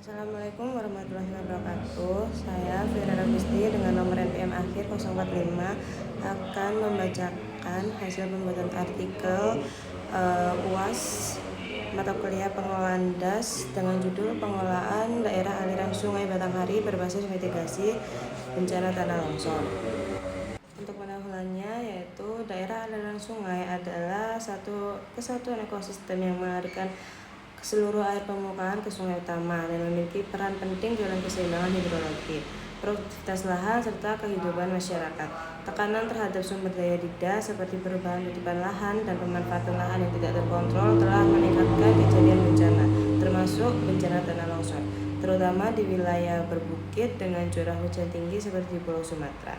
Assalamualaikum warahmatullahi wabarakatuh. Saya Fira Ragusti dengan nomor NPM akhir 045 akan membacakan hasil pembuatan artikel UAS mata kuliah pengelolaan DAS dengan judul pengelolaan daerah aliran Sungai Batanghari berbasis mitigasi bencana tanah longsor. Untuk pendahuluannya yaitu daerah aliran sungai adalah satu kesatuan ekosistem yang melarikan seluruh air permukaan ke sungai utama dan memiliki peran penting dalam keseimbangan hidrologi, produktivitas lahan, serta kehidupan masyarakat. Tekanan terhadap sumber daya di DAS seperti perubahan tutupan lahan dan pemanfaatan lahan yang tidak terkontrol telah meningkatkan kejadian bencana, termasuk bencana tanah longsor, terutama di wilayah berbukit dengan curah hujan tinggi seperti di Pulau Sumatera.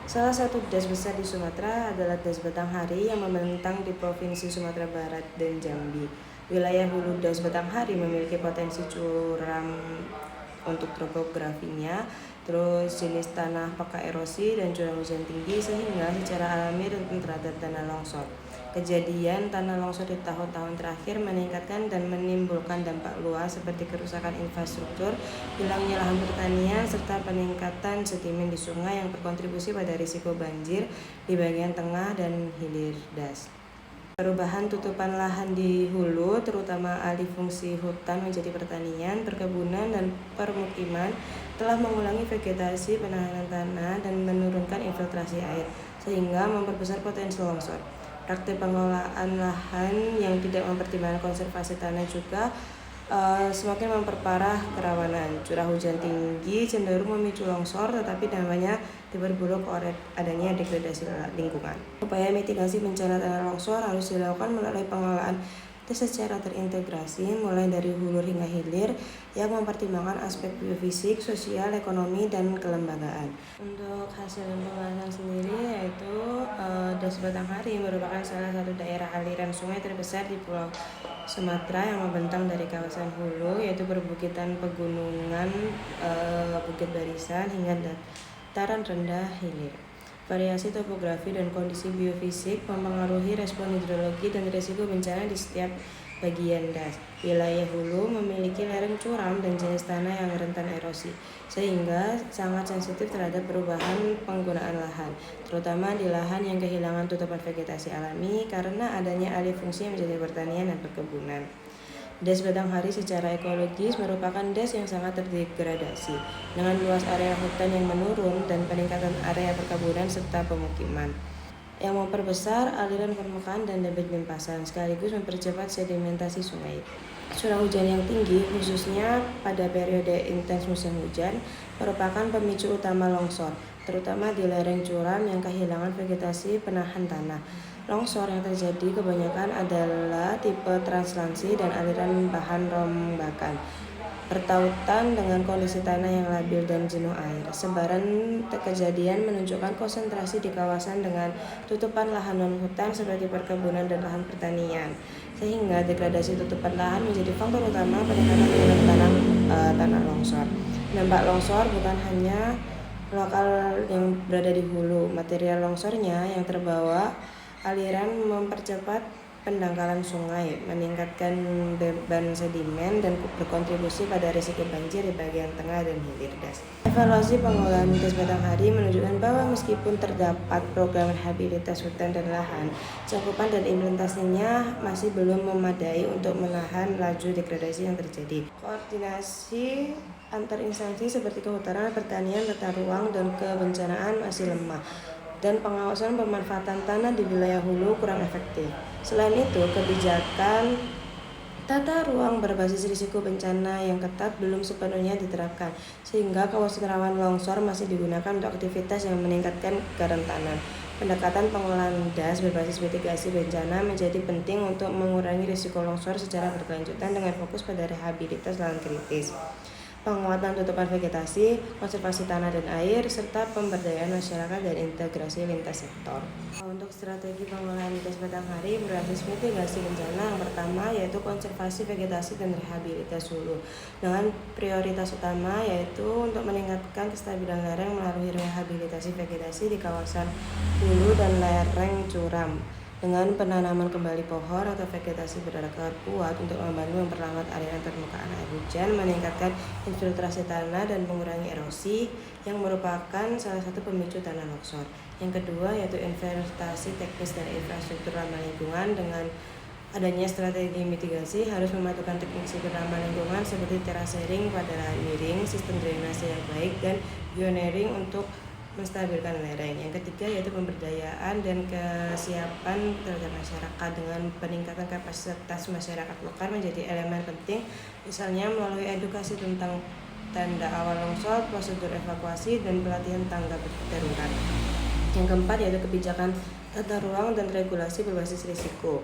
Salah satu DAS besar di Sumatera adalah DAS Batanghari yang membentang di Provinsi Sumatera Barat dan Jambi. Wilayah hulu DAS Batanghari memiliki potensi curam untuk topografinya, terus jenis tanah peka erosi dan curah hujan tinggi sehingga secara alami rentan terhadap tanah longsor. Kejadian tanah longsor di tahun-tahun terakhir meningkatkan dan menimbulkan dampak luas seperti kerusakan infrastruktur, hilangnya lahan pertanian, serta peningkatan sedimen di sungai yang berkontribusi pada risiko banjir di bagian tengah dan hilir DAS. Perubahan tutupan lahan di hulu, terutama alih fungsi hutan menjadi pertanian, perkebunan, dan permukiman, telah mengurangi vegetasi penahanan tanah dan menurunkan infiltrasi air, sehingga memperbesar potensi longsor. Praktik pengelolaan lahan yang tidak mempertimbangkan konservasi tanah juga semakin memperparah kerawanan. Curah hujan tinggi cenderung memicu longsor, tetapi dampaknya diperburuk oleh adanya degradasi lingkungan. Upaya mitigasi bencana tanah longsor harus dilakukan melalui pengelolaan secara terintegrasi mulai dari hulu hingga hilir yang mempertimbangkan aspek biofisik, sosial, ekonomi, dan kelembagaan. Untuk hasil pembahasan sendiri yaitu DAS Batanghari merupakan salah satu daerah aliran sungai terbesar di Pulau Sumatera yang membentang dari kawasan hulu yaitu perbukitan pegunungan, Bukit Barisan hingga dataran rendah hilir. Variasi topografi dan kondisi biofisik mempengaruhi respon hidrologi dan risiko bencana di setiap bagian DAS. Wilayah hulu memiliki lereng curam dan jenis tanah yang rentan erosi, sehingga sangat sensitif terhadap perubahan penggunaan lahan, terutama di lahan yang kehilangan tutupan vegetasi alami karena adanya alih fungsi menjadi pertanian dan perkebunan. DAS Batanghari secara ekologis merupakan DAS yang sangat terdegradasi, dengan luas area hutan yang menurun dan peningkatan area perkebunan serta pemukiman, yang memperbesar aliran permukaan dan debit limpasan, sekaligus mempercepat sedimentasi sungai. Curah hujan yang tinggi, khususnya pada periode intens musim hujan, merupakan pemicu utama longsor, terutama di lereng curam yang kehilangan vegetasi penahan tanah. Longsor yang terjadi kebanyakan adalah tipe translansi dan aliran bahan rombakan, bertautan dengan kondisi tanah yang labil dan jenuh air. Sebaran kejadian menunjukkan konsentrasi di kawasan dengan tutupan lahan non-hutan seperti perkebunan dan lahan pertanian, sehingga degradasi tutupan lahan menjadi faktor utama peningkatan tingkat tanah longsor. Dampak longsor bukan hanya lokal yang berada di hulu, material longsornya yang terbawa aliran mempercepat pendangkalan sungai, meningkatkan beban sedimen, dan berkontribusi pada risiko banjir di bagian tengah dan hilir DAS. Evaluasi pengelolaan DAS Batanghari menunjukkan bahwa meskipun terdapat program rehabilitas hutan dan lahan, cakupan dan implementasinya masih belum memadai untuk menahan laju degradasi yang terjadi. Koordinasi antar instansi seperti kehutanan, pertanian, tata ruang, dan kebencanaan masih lemah, dan pengawasan pemanfaatan tanah di wilayah hulu kurang efektif. Selain itu, kebijakan tata ruang berbasis risiko bencana yang ketat belum sepenuhnya diterapkan, sehingga kawasan rawan longsor masih digunakan untuk aktivitas yang meningkatkan kerentanan. Pendekatan pengelolaan DAS berbasis mitigasi bencana menjadi penting untuk mengurangi risiko longsor secara berkelanjutan dengan fokus pada rehabilitas lahan kritis, penguatan tutupan vegetasi, konservasi tanah dan air, serta pemberdayaan masyarakat dan integrasi lintas sektor. Untuk strategi pengelolaan DAS Batanghari berbasis mitigasi bencana, yang pertama yaitu konservasi vegetasi dan rehabilitas hulu, dengan prioritas utama yaitu untuk meningkatkan kestabilan lereng melalui rehabilitasi vegetasi di kawasan hulu dan lereng curam, dengan penanaman kembali pohon atau vegetasi berakar kuat untuk membantu memperlambat aliran permukaan air hujan, meningkatkan infiltrasi tanah dan mengurangi erosi yang merupakan salah satu pemicu tanah longsor. Yang kedua yaitu investasi teknis dan infrastruktur ramah lingkungan. Dengan adanya strategi mitigasi harus mematukan teknik ramah lingkungan seperti terasering pada lahan miring, sistem drainase yang baik, dan pioneering untuk menstabilkan lereng. Yang ketiga yaitu pemberdayaan dan kesiapan terhadap masyarakat. Dengan peningkatan kapasitas masyarakat lokal menjadi elemen penting, misalnya melalui edukasi tentang tanda awal longsor, prosedur evakuasi, dan pelatihan tanggap darurat. Yang keempat yaitu kebijakan tata ruang dan regulasi berbasis risiko.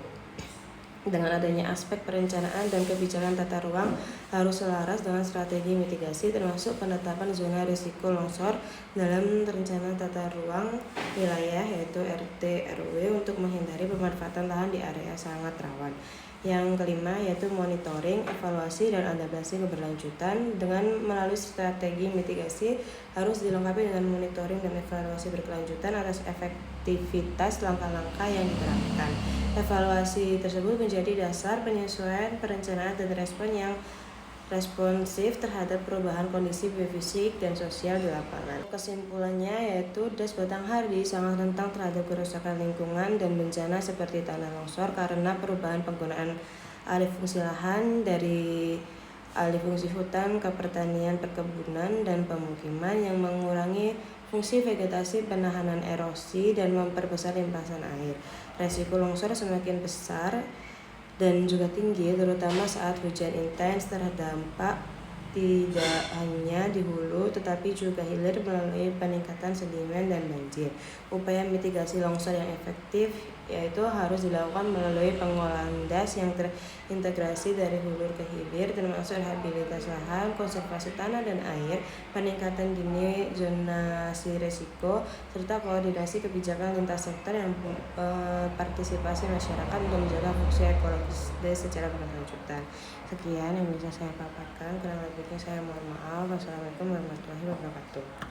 Dengan adanya aspek perencanaan dan kebijakan tata ruang harus selaras dengan strategi mitigasi, termasuk penetapan zona risiko longsor dalam rencana tata ruang wilayah yaitu RT RW untuk menghindari pemanfaatan lahan di area sangat rawan. Yang kelima yaitu monitoring, evaluasi, dan adaptasi keberlanjutan. Dengan melalui strategi mitigasi harus dilengkapi dengan monitoring dan evaluasi berkelanjutan atas efektivitas langkah-langkah yang diterapkan. Evaluasi tersebut menjadi dasar penyesuaian perencanaan dan respon yang responsif terhadap perubahan kondisi biofisik dan sosial di lapangan. Kesimpulannya yaitu Das Batanghari sangat rentan terhadap kerusakan lingkungan dan bencana seperti tanah longsor karena perubahan penggunaan alih fungsi lahan dari alih fungsi hutan ke pertanian, perkebunan, dan pemukiman yang mengurangi fungsi vegetasi, penahanan erosi, dan memperbesar limpasan air. Resiko longsor semakin besar dan juga tinggi, terutama saat hujan intens, terdampak tidak hanya di hulu tetapi juga hilir melalui peningkatan sedimen dan banjir. Upaya mitigasi longsor yang efektif yaitu harus dilakukan melalui pengolahan das yang terintegrasi dari hulu ke hilir, termasuk rehabilitasi lahan, konservasi tanah dan air, peningkatan dini zonasi risiko, serta koordinasi kebijakan lintas sektor yang partisipasi masyarakat untuk menjaga fungsi ekologis secara berkelanjutan. Sekian yang bisa saya paparkan, kurang lebihnya saya mohon maaf. Wassalamualaikum warahmatullahi wabarakatuh.